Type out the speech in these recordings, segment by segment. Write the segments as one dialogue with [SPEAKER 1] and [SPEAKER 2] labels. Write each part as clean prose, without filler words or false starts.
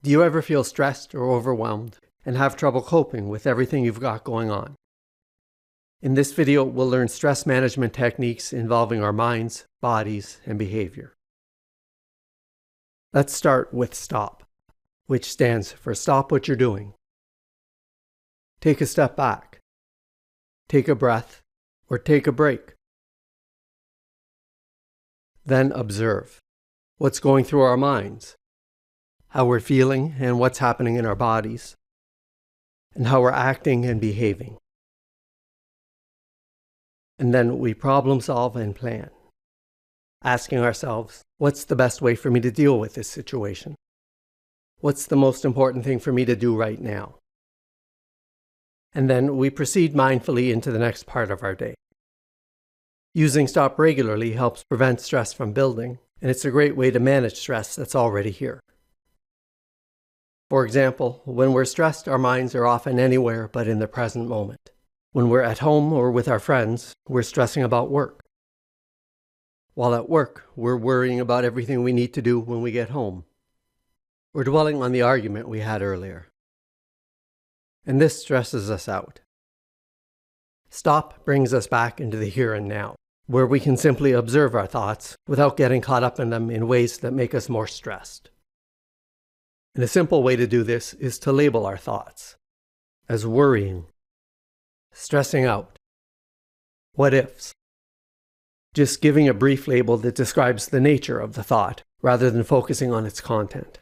[SPEAKER 1] Do you ever feel stressed or overwhelmed and have trouble coping with everything you've got going on? In this video, we'll learn stress management techniques involving our minds, bodies, and behavior. Let's start with STOP, which stands for stop what you're doing. Take a step back. Take a breath, or take a break. Then observe what's going through our minds, how we're feeling and what's happening in our bodies, and how we're acting and behaving. And then we problem solve and plan, asking ourselves, what's the best way for me to deal with this situation? What's the most important thing for me to do right now? And then we proceed mindfully into the next part of our day. Using STOP regularly helps prevent stress from building, and it's a great way to manage stress that's already here. For example, when we're stressed, our minds are often anywhere but in the present moment. When we're at home or with our friends, we're stressing about work. While at work, we're worrying about everything we need to do when we get home. We're dwelling on the argument we had earlier. And this stresses us out. STOP brings us back into the here and now, where we can simply observe our thoughts without getting caught up in them in ways that make us more stressed. And a simple way to do this is to label our thoughts as worrying, stressing out, what ifs. Just giving a brief label that describes the nature of the thought rather than focusing on its content.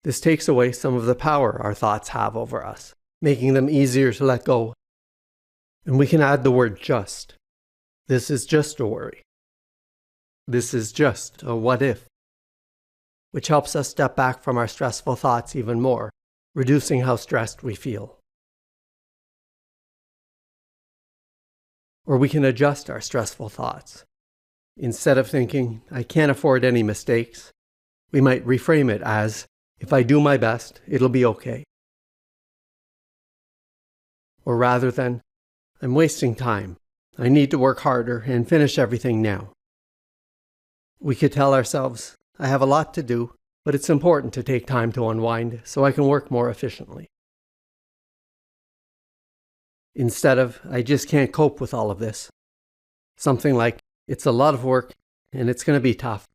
[SPEAKER 1] This takes away some of the power our thoughts have over us, making them easier to let go. And we can add the word just. This is just a worry. This is just a what if, which helps us step back from our stressful thoughts even more, reducing how stressed we feel. Or we can adjust our stressful thoughts. Instead of thinking, I can't afford any mistakes, we might reframe it as, if I do my best, it'll be okay. Or rather than, I'm wasting time. I need to work harder and finish everything now. We could tell ourselves, I have a lot to do, but it's important to take time to unwind so I can work more efficiently. Instead of, I just can't cope with all of this. Something like, it's a lot of work and it's going to be tough,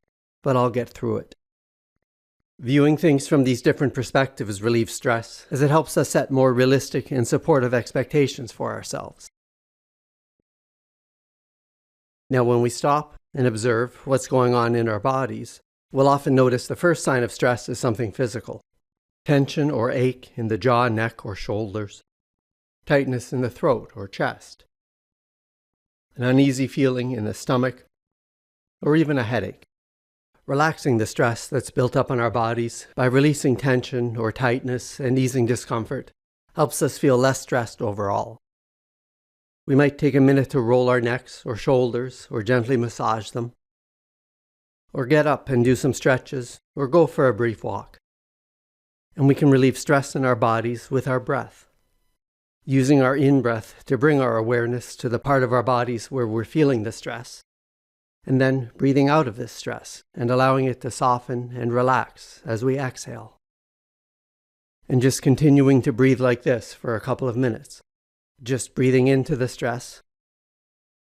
[SPEAKER 1] but I'll get through it. Viewing things from these different perspectives relieves stress, as it helps us set more realistic and supportive expectations for ourselves. Now, when we stop and observe what's going on in our bodies, we'll often notice the first sign of stress is something physical. Tension or ache in the jaw, neck, or shoulders. Tightness in the throat or chest. An uneasy feeling in the stomach, or even a headache. Relaxing the stress that's built up in our bodies by releasing tension or tightness and easing discomfort helps us feel less stressed overall. We might take a minute to roll our necks or shoulders or gently massage them, or get up and do some stretches, or go for a brief walk. And we can relieve stress in our bodies with our breath, using our in-breath to bring our awareness to the part of our bodies where we're feeling the stress, and then breathing out of this stress and allowing it to soften and relax as we exhale. And just continuing to breathe like this for a couple of minutes, just breathing into the stress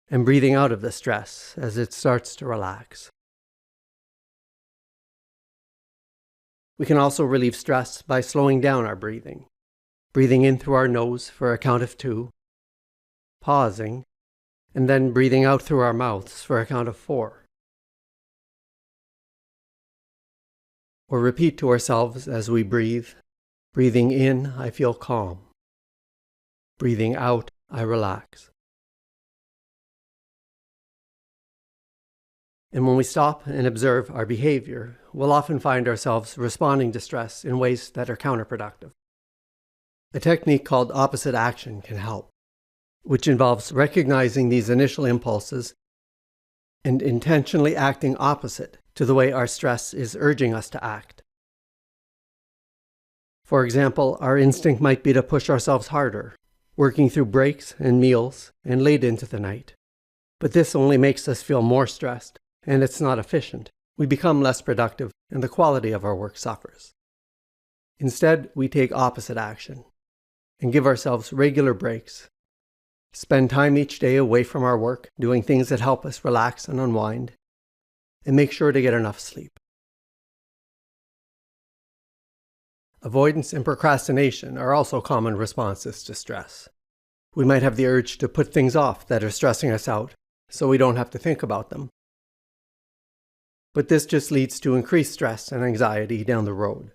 [SPEAKER 1] and breathing out of the stress as it starts to relax. We can also relieve stress by slowing down our breathing. Breathing in through our nose for a count of 2, pausing, and then breathing out through our mouths for a count of 4. Or repeat to ourselves as we breathe, breathing in, I feel calm. Breathing out, I relax. And when we stop and observe our behavior, we'll often find ourselves responding to stress in ways that are counterproductive. A technique called opposite action can help, which involves recognizing these initial impulses and intentionally acting opposite to the way our stress is urging us to act. For example, our instinct might be to push ourselves harder, working through breaks and meals and late into the night. But this only makes us feel more stressed, and it's not efficient, we become less productive and the quality of our work suffers. Instead, we take opposite action and give ourselves regular breaks. Spend time each day away from our work, doing things that help us relax and unwind, and make sure to get enough sleep. Avoidance and procrastination are also common responses to stress. We might have the urge to put things off that are stressing us out so we don't have to think about them. But this just leads to increased stress and anxiety down the road.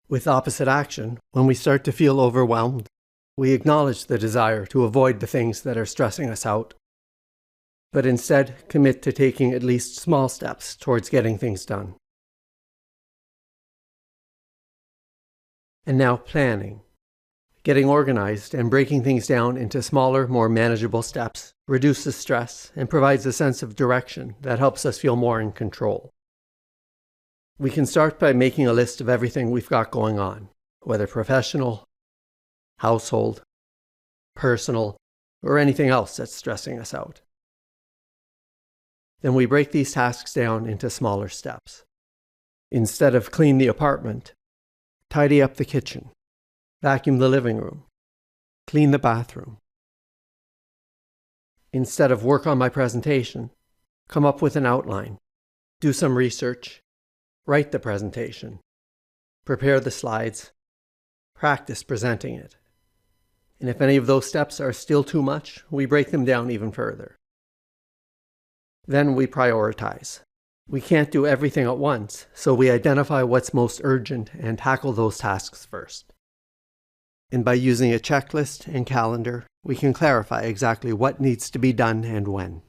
[SPEAKER 1] With opposite action, when we start to feel overwhelmed, we acknowledge the desire to avoid the things that are stressing us out, but instead commit to taking at least small steps towards getting things done. And now planning. Getting organized and breaking things down into smaller, more manageable steps reduces stress and provides a sense of direction that helps us feel more in control. We can start by making a list of everything we've got going on, whether professional, household, personal, or anything else that's stressing us out. Then we break these tasks down into smaller steps. Instead of clean the apartment, tidy up the kitchen, vacuum the living room, clean the bathroom. Instead of work on my presentation, come up with an outline, do some research, write the presentation, prepare the slides, practice presenting it. And if any of those steps are still too much, we break them down even further. Then we prioritize. We can't do everything at once, so we identify what's most urgent and tackle those tasks first. And by using a checklist and calendar, we can clarify exactly what needs to be done and when,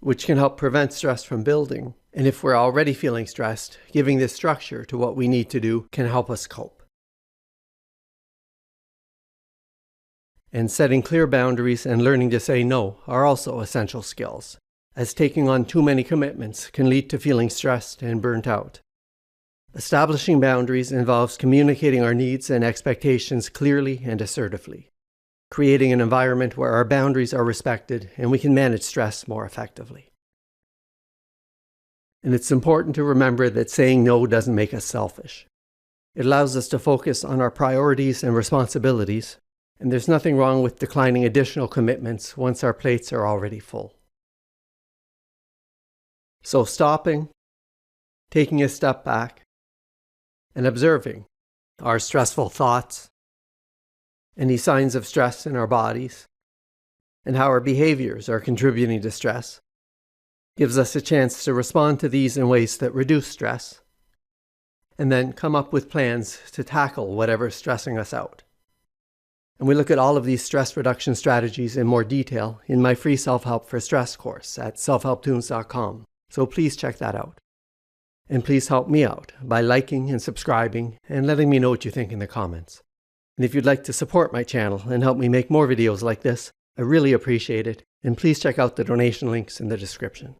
[SPEAKER 1] which can help prevent stress from building. And if we're already feeling stressed, giving this structure to what we need to do can help us cope. And setting clear boundaries and learning to say no are also essential skills, as taking on too many commitments can lead to feeling stressed and burnt out. Establishing boundaries involves communicating our needs and expectations clearly and assertively, creating an environment where our boundaries are respected and we can manage stress more effectively. And it's important to remember that saying no doesn't make us selfish. It allows us to focus on our priorities and responsibilities, and there's nothing wrong with declining additional commitments once our plates are already full. So stopping, taking a step back, and observing our stressful thoughts, any signs of stress in our bodies, and how our behaviors are contributing to stress, gives us a chance to respond to these in ways that reduce stress, and then come up with plans to tackle whatever's stressing us out. And we look at all of these stress reduction strategies in more detail in my free Self-Help for Stress course at selfhelptunes.com, so please check that out. And please help me out by liking and subscribing and letting me know what you think in the comments. And if you'd like to support my channel and help me make more videos like this, I really appreciate it, and please check out the donation links in the description.